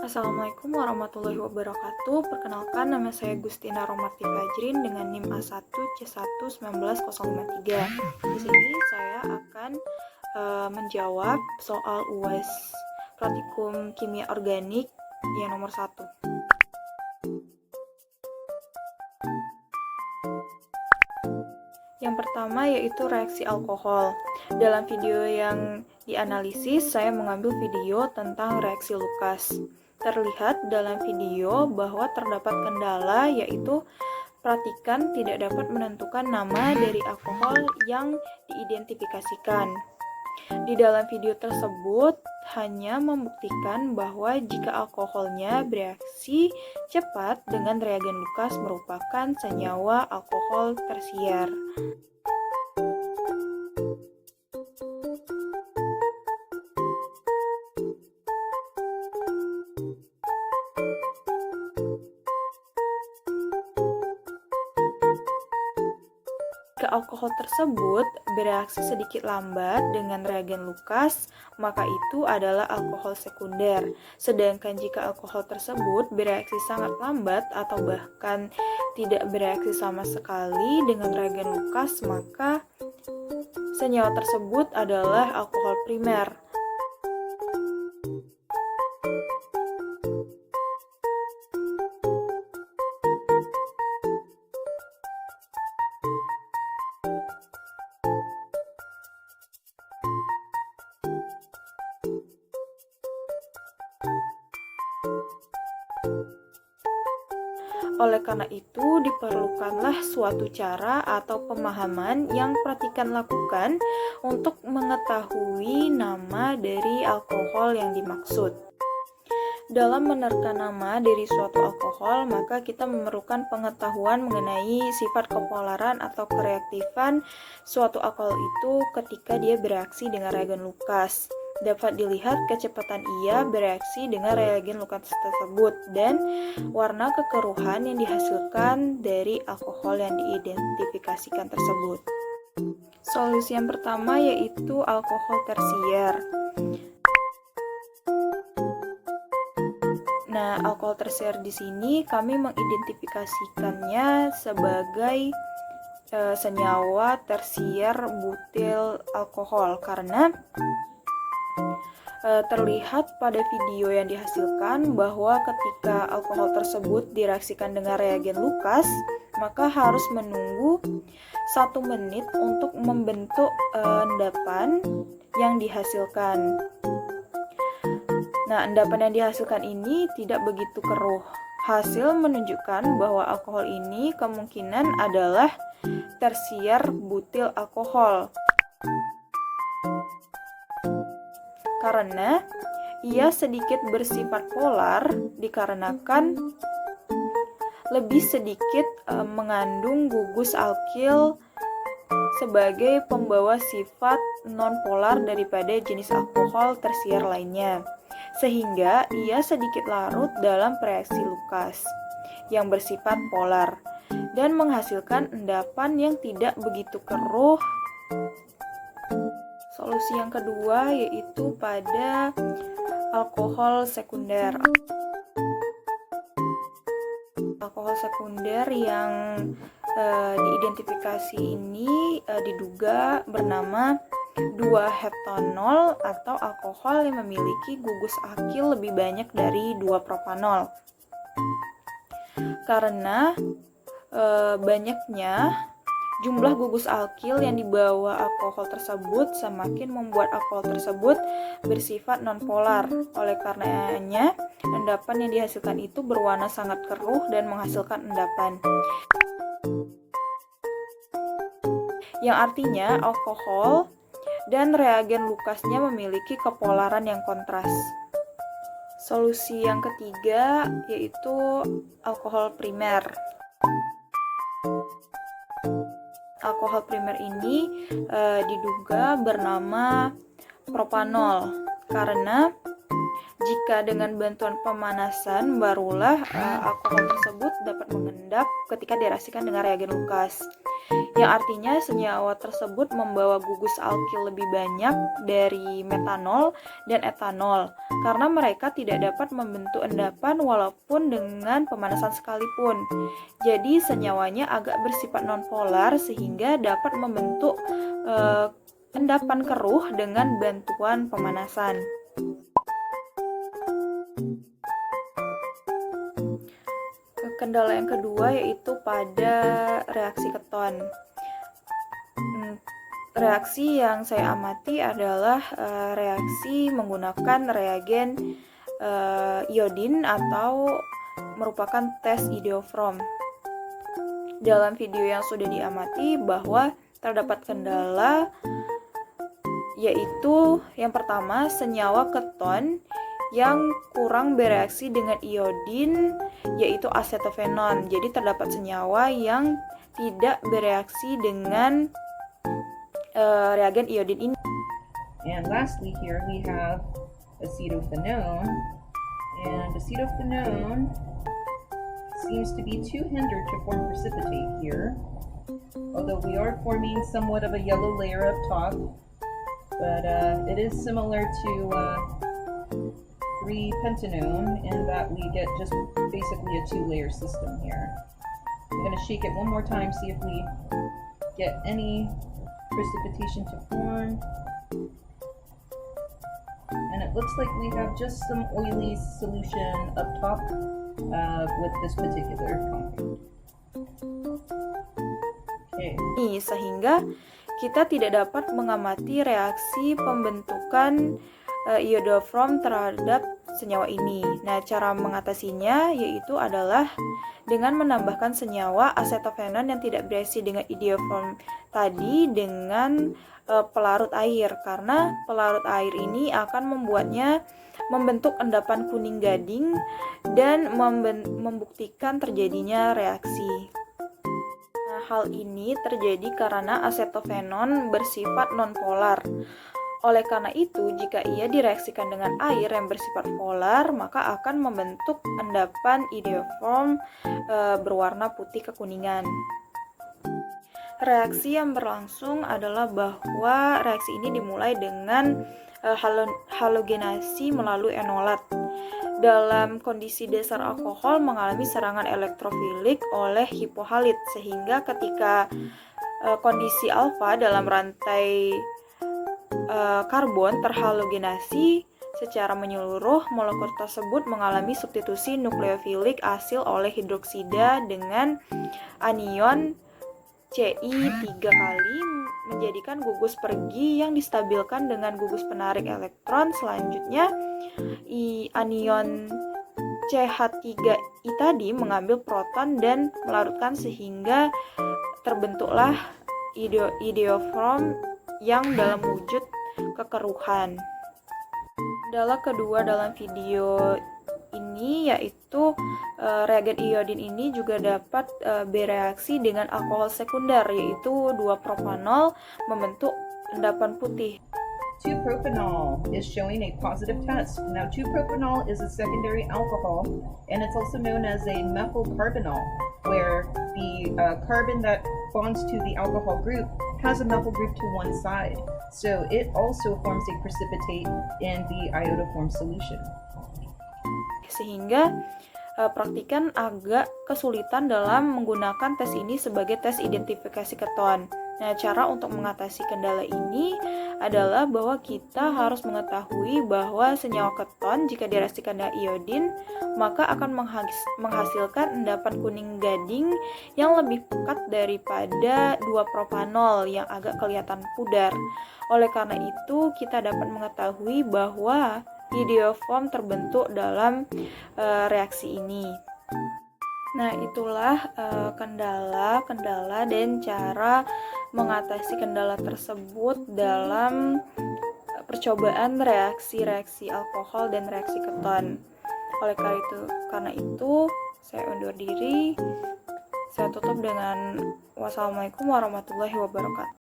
Assalamualaikum warahmatullahi wabarakatuh. Perkenalkan, nama saya Gustina Romarti Fajrin dengan NIM A1C11903. Di sini saya akan menjawab soal UAS Praktikum Kimia Organik yang nomor 1. Yang pertama yaitu reaksi alkohol. Dalam video yang dianalisis, saya mengambil video tentang reaksi Lucas. Terlihat dalam video bahwa terdapat kendala, yaitu praktikan tidak dapat menentukan nama dari alkohol yang diidentifikasikan. Di dalam video tersebut hanya membuktikan bahwa jika alkoholnya bereaksi cepat dengan reagen Lucas merupakan senyawa alkohol tersier. Jika alkohol tersebut bereaksi sedikit lambat dengan reagen Lucas, maka itu adalah alkohol sekunder. Sedangkan jika alkohol tersebut bereaksi sangat lambat atau bahkan tidak bereaksi sama sekali dengan reagen Lucas, maka senyawa tersebut adalah alkohol primer. Oleh karena itu, diperlukanlah suatu cara atau pemahaman yang praktikan lakukan untuk mengetahui nama dari alkohol yang dimaksud. Dalam menerka nama dari suatu alkohol, maka kita memerlukan pengetahuan mengenai sifat kepolaran atau kereaktifan suatu alkohol itu ketika dia bereaksi dengan reagen Lucas. Dapat dilihat kecepatan ia bereaksi dengan reagen Lucas tersebut dan warna kekeruhan yang dihasilkan dari alkohol yang diidentifikasikan tersebut. Solusi yang pertama yaitu alkohol tersier. Nah, alkohol tersier di sini kami mengidentifikasikannya sebagai senyawa tersier butil alkohol karena terlihat pada video yang dihasilkan bahwa ketika alkohol tersebut direaksikan dengan reagen Lucas, maka harus menunggu 1 menit untuk membentuk endapan yang dihasilkan. Nah, endapan yang dihasilkan ini tidak begitu keruh. Hasil menunjukkan bahwa alkohol ini kemungkinan adalah tersier butil alkohol. Karena ia sedikit bersifat polar dikarenakan lebih sedikit mengandung gugus alkil sebagai pembawa sifat non-polar daripada jenis alkohol tersier lainnya, sehingga ia sedikit larut dalam reaksi Lucas yang bersifat polar dan menghasilkan endapan yang tidak begitu keruh. Solusi yang kedua yaitu pada alkohol sekunder. Alkohol sekunder yang diidentifikasi ini diduga bernama 2-heptanol atau alkohol yang memiliki gugus alkil lebih banyak dari 2-propanol. Karena banyaknya jumlah gugus alkil yang dibawa alkohol tersebut semakin membuat alkohol tersebut bersifat nonpolar. Oleh karenanya, endapan yang dihasilkan itu berwarna sangat keruh dan menghasilkan endapan. Yang artinya alkohol dan reagen Lucasnya memiliki kepolaran yang kontras. Solusi yang ketiga yaitu alkohol primer. Alkohol primer ini diduga bernama propanol karena jika dengan bantuan pemanasan barulah alkohol tersebut dapat mengendap ketika direaksikan dengan reagen Lucas. yang artinya senyawa tersebut membawa gugus alkil lebih banyak dari metanol dan etanol, karena mereka tidak dapat membentuk endapan walaupun dengan pemanasan sekalipun. Jadi senyawanya agak bersifat nonpolar sehingga dapat membentuk endapan keruh dengan bantuan pemanasan. Kendala yang kedua yaitu pada reaksi keton. Reaksi yang saya amati adalah reaksi menggunakan reagen iodin atau merupakan tes iodoform. Dalam video yang sudah diamati bahwa terdapat kendala, yaitu yang pertama senyawa keton yang kurang bereaksi dengan iodin, yaitu asetofenon. Jadi terdapat senyawa yang tidak bereaksi dengan reagen iodin ini. And lastly here we have acetophenone, and acetophenone seems to be too hindered to form precipitate here, although we are forming somewhat of a yellow layer up top, but it is similar to 3-pentanone in that we get just basically a 2-layer system here. I'm going to shake it one more time, see if we get any precipitation to form. And it looks like we have just some oily solution up top with this particular compound. Okay. Sehingga kita tidak dapat mengamati reaksi pembentukan iodoform terhadap senyawa ini. Nah, cara mengatasinya yaitu adalah dengan menambahkan senyawa asetofenon yang tidak bereaksi dengan iodoform tadi dengan pelarut air, karena pelarut air ini akan membuatnya membentuk endapan kuning gading dan membuktikan terjadinya reaksi. Nah, hal ini terjadi karena asetofenon bersifat nonpolar. Oleh karena itu, jika ia direaksikan dengan air yang bersifat polar, maka akan membentuk endapan iodoform berwarna putih kekuningan. Reaksi yang berlangsung adalah bahwa reaksi ini dimulai dengan halogenasi melalui enolat. Dalam kondisi dasar alkohol mengalami serangan elektrofilik oleh hipohalit, sehingga ketika kondisi alfa dalam rantai karbon terhalogenasi secara menyeluruh, molekul tersebut mengalami substitusi nukleofilik asil oleh hidroksida dengan anion Ci 3 kali, menjadikan gugus pergi yang distabilkan dengan gugus penarik elektron. Selanjutnya, anion CH3I tadi mengambil proton dan melarutkan sehingga terbentuklah iodoform yang dalam wujud kekeruhan. Kendala kedua dalam video ini yaitu reagen iodin ini juga dapat bereaksi dengan alkohol sekunder, yaitu 2-propanol membentuk endapan putih. 2-propanol is showing a positive test. Now 2-propanol is a secondary alcohol, and it's also known as a methylcarbinol, where the carbon that bonds to the alcohol group has a methyl group to one side. So it also forms a precipitate in the iodoform solution. Sehingga praktikan agak kesulitan dalam menggunakan tes ini sebagai tes identifikasi keton. Nah, cara untuk mengatasi kendala ini adalah bahwa kita harus mengetahui bahwa senyawa keton jika direaksikan dengan iodin maka akan menghasilkan endapan kuning gading yang lebih pekat daripada 2-propanol yang agak kelihatan pudar. Oleh karena itu, kita dapat mengetahui bahwa iodoform terbentuk dalam reaksi ini. Nah, itulah kendala-kendala dan cara mengatasi kendala tersebut dalam percobaan reaksi-reaksi alkohol dan reaksi keton. Oleh karena itu, saya undur diri. Saya tutup dengan wassalamualaikum warahmatullahi wabarakatuh.